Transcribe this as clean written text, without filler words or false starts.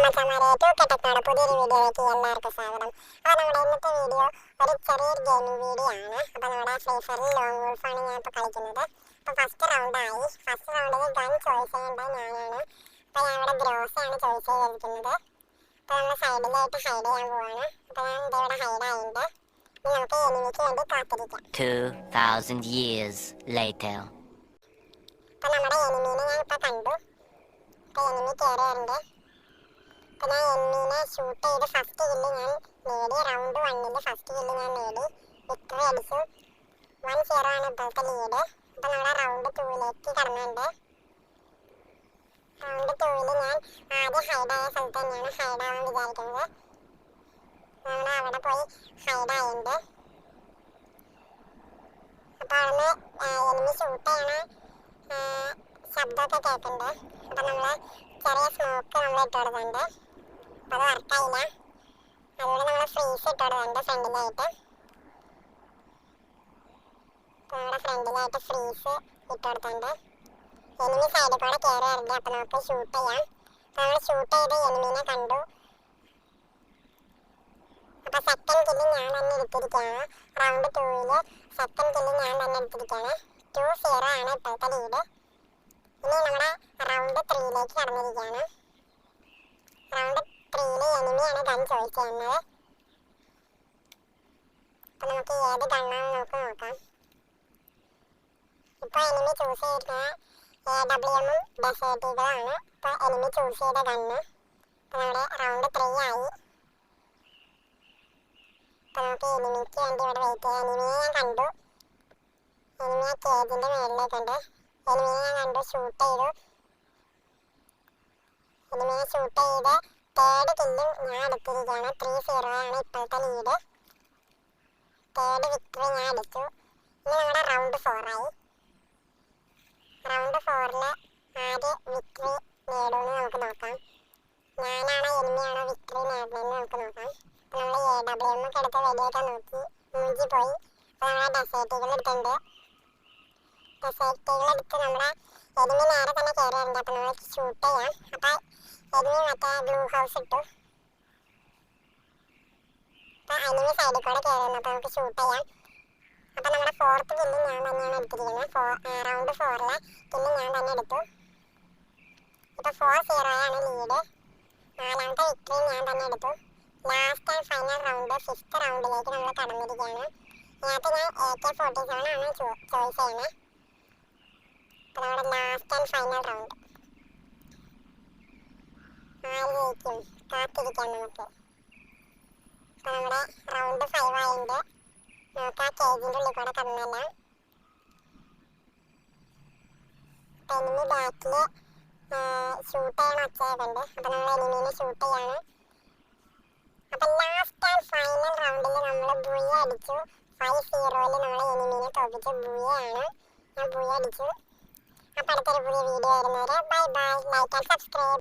മച്ചാന്മാരെ, ടൂക്കട്ടക്കാട് പുതിയൊരു വീഡിയോയിലേക്ക് എല്ലാവർക്കും സ്വാഗതം. അപ്പോൾ നമ്മുടെ ഇന്നത്തെ വീഡിയോ ഒരു ചെറിയൊരു ഗെയിമിംഗ് വീഡിയോ ആണ്. അപ്പോൾ നമ്മുടെ ഫ്രീ ഫയറിൽ ലോങ് വോൾഫാണ് ഞാൻ ഇപ്പോൾ കളിക്കുന്നത്. അപ്പോൾ ഫസ്റ്റ് റൗണ്ടിൽ ഗൺ ചോയ്സ് ചെയ്യേണ്ട ഞാനാണ്. അപ്പോൾ ഞാൻ ഇവിടെ ഗ്രോസാണ് ചോയ്സ് ചെയ്തിരിക്കുന്നത്. അപ്പോൾ നമ്മൾ സൈഡിലായിട്ട് ഹൈഡ് ചെയ്യാൻ പോവാണ്. അപ്പോൾ ഞാൻ ഇവിടെ ഹൈഡ് ആയിട്ടുണ്ട്. ഇനി നമുക്ക് എനിമിക്ക് വേണ്ടി കാത്തിരിക്കാം. 2000 years later. അപ്പോൾ നമ്മുടെ എനിമീനെ ഞാൻ ഇപ്പോൾ കണ്ടു. അപ്പോൾ എനിമി കയറിയുണ്ട്. അപ്പോൾ ഞാൻ എനിമീനെ ഷൂട്ട് ചെയ്ത് ഫസ്റ്റ് കില്ല് ഞാൻ നേടി. റൗണ്ട് 1 ഫസ്റ്റ് കില്ല് ഞാൻ നേടി. വിക്ടറി അടിച്ചു. 1-0 ആണ് ഇപ്പോഴത്തെ ലീഡ്. അപ്പോൾ നമ്മുടെ റൗണ്ട് 2ലേക്ക് കടന്നുണ്ട്. റൗണ്ട് 2 ഞാൻ ആദ്യം ഹൈഡായ സ്ഥലത്ത് തന്നെയാണ് ഹൈഡാവാൻ വിചാരിക്കുന്നത്. നമ്മൾ അവിടെ പോയി ഹൈഡായുണ്ട്. അപ്പോൾ അവിടുന്ന് എനിമി ഷൂട്ട് ചെയ്യണ ശബ്ദമൊക്കെ കേൾക്കുന്നുണ്ട്. അപ്പോൾ നമ്മൾ ചെറിയ സ്മോക്ക് നമ്മൾ ഇട്ട് കൊടുക്കുന്നുണ്ട്. അപ്പോൾ അത് വർക്കായില്ല. അതുകൊണ്ട് നമ്മൾ ഫ്രീസ് ഇട്ട് കൊടുക്കുന്നുണ്ട് ഫ്രണ്ടിലായിട്ട്. അപ്പോൾ നമ്മുടെ ഫ്രണ്ടിലായിട്ട് ഫ്രീസ് ഇട്ട് കൊടുക്കുന്നുണ്ട്. എനിമി സൈഡിൽ കൂടെ കയറി വരില്ല. അപ്പോൾ നമുക്ക് ഷൂട്ട് ചെയ്യാം. അപ്പോൾ നമ്മൾ ഷൂട്ട് ചെയ്ത് എനിമീനെ കണ്ടു. അപ്പോൾ സെക്കൻഡ് കില്ല് ഞാൻ തന്നെ എടുത്തിരിക്കുകയാണ്. റൗണ്ട് 2 സെക്കൻഡ് കില്ല് ഞാൻ തന്നെ എടുത്തിരിക്കുകയാണ്. 2-0 ആണ് ഇപ്പോഴത്തെ ലീഡ്. ഇനി നമ്മുടെ റൗണ്ട് 3ലേക്ക് കടന്നിരിക്കുകയാണ്. റൗണ്ട് 3 എനിമിയാണ് ഗൺ ചോയ്സ് ചെയ്യുന്നത്. അപ്പോൾ നമുക്ക് ഏത് ഗണ്ണാണെന്ന് നമുക്ക് നോക്കാം. ഇപ്പോൾ എനിമി ചൂസ് ചെയ്തിരിക്കുന്നത് AWM ഡെസേർട്ട് ഈഗിളാണ്. ഇപ്പോൾ എനിമി ചൂസ് ചെയ്ത ഗണ്ണ്. അപ്പോൾ നമ്മുടെ റൗണ്ട് 3 ആയി. അപ്പോൾ നമുക്ക് എനിമിക്ക് വേണ്ടി ഇവിടെ വെയിറ്റ് ചെയ്യാം. എനിമിയെ ഞാൻ കണ്ടു. എനിമി ആ കേജിൻ്റെ മുകളിലേക്കുണ്ട്. എനിമിയെ ഞാൻ കണ്ടു. ഷൂട്ട് ചെയ്തു. എനിമിയെ ഷൂട്ട് ചെയ്ത് തേർഡ് കില്ലും ഞാൻ എടുത്തിരിക്കുകയാണ്. 3-0 ആണ് ഇപ്പോഴത്തെ ലീഡ്. തേർഡ് വിക്ടറി ഞാൻ അടിച്ചു. ഇനി നമ്മുടെ റൗണ്ട് 4 ആയി. റൗണ്ട് 4 ആര് വിക്ടറി നേടുമെന്ന് നമുക്ക് നോക്കാം. ഞാനാണോ എനിമിയാണോ വിക്ടറി നേടുന്നതെന്ന് നമുക്ക് നോക്കാം. അപ്പോൾ നമ്മൾ AWM ഒക്കെ എടുത്ത് വെടിയൊക്കെ നോക്കി മൂഞ്ചി പോയി. അപ്പോൾ നമ്മുടെ ഡെസേർട്ടുകൾ എടുത്തിട്ടുണ്ട്. ഡെസേർട്ടുകൾ എടുത്ത് നമ്മുടെ എനിമി നേരെ തന്നെ കയറി വരുന്നുണ്ട്. അപ്പോൾ നമ്മൾ ഷൂട്ട് ചെയ്യാം. അപ്പോൾ എനിമി മറ്റേ ബ്ലൂ ഹൗസ് ഇട്ടു. അപ്പോൾ എനിമി സൈഡിൽ കൂടെ കയറി വന്നു. അപ്പോൾ നമുക്ക് ഷൂട്ട് ചെയ്യാം. അപ്പോൾ നമ്മുടെ 4th കില്ല് ഞാൻ തന്നെയാണ് എടുത്തിരിക്കുന്നത്. റൗണ്ട് 4 കില്ല് ഞാൻ തന്നെ എടുത്തു. ഇപ്പോൾ 4-0 ആണ് ലീഡ്. 4ാമത്തെ വിക്ടറി ഞാൻ തന്നെ എടുത്തു. Last and final round 5th റൗണ്ടിലേക്ക് നമ്മൾ കടന്നിരിക്കുകയാണ്. ഇതിനകത്ത് ഞാൻ AK-47 ആണ് ചോയ്സ് ചെയ്യുന്നത്. അപ്പോൾ നമ്മുടെ ലാസ്റ്റ് ആൻഡ് ഫൈനൽ റൗണ്ട് ആര് ജയിക്കും കാത്തിരിക്കാം നമുക്ക്. അപ്പോൾ നമ്മുടെ റൗണ്ട് 5 ആയിട്ടുണ്ട്. നമുക്ക് ആ കേജിൻ്റെ ഉള്ളിൽ കൂടെ കടന്നല്ല. അപ്പോൾ എനിമി ബാക്കിൽ ഷൂട്ട് ചെയ്യണ ഒച്ചയായിട്ടുണ്ട്. അപ്പോൾ നമ്മൾ എനിമീനെ ഷൂട്ട് ചെയ്യാണ്. അപ്പോൾ ലാസ്റ്റ് ആൻഡ് ഫൈനൽ റൗണ്ടിൽ നമ്മൾ ബുയ അടിച്ചു. 5-0 നമ്മൾ എനിമീനെ തോപ്പിച്ചു. ബുയയാണ്. ഞാൻ ബുയ അടിച്ചു. അപ്പോൾ അടുത്തൊരു പുതിയ വീഡിയോ വരുന്നവരെ bye bye. Like and subscribe.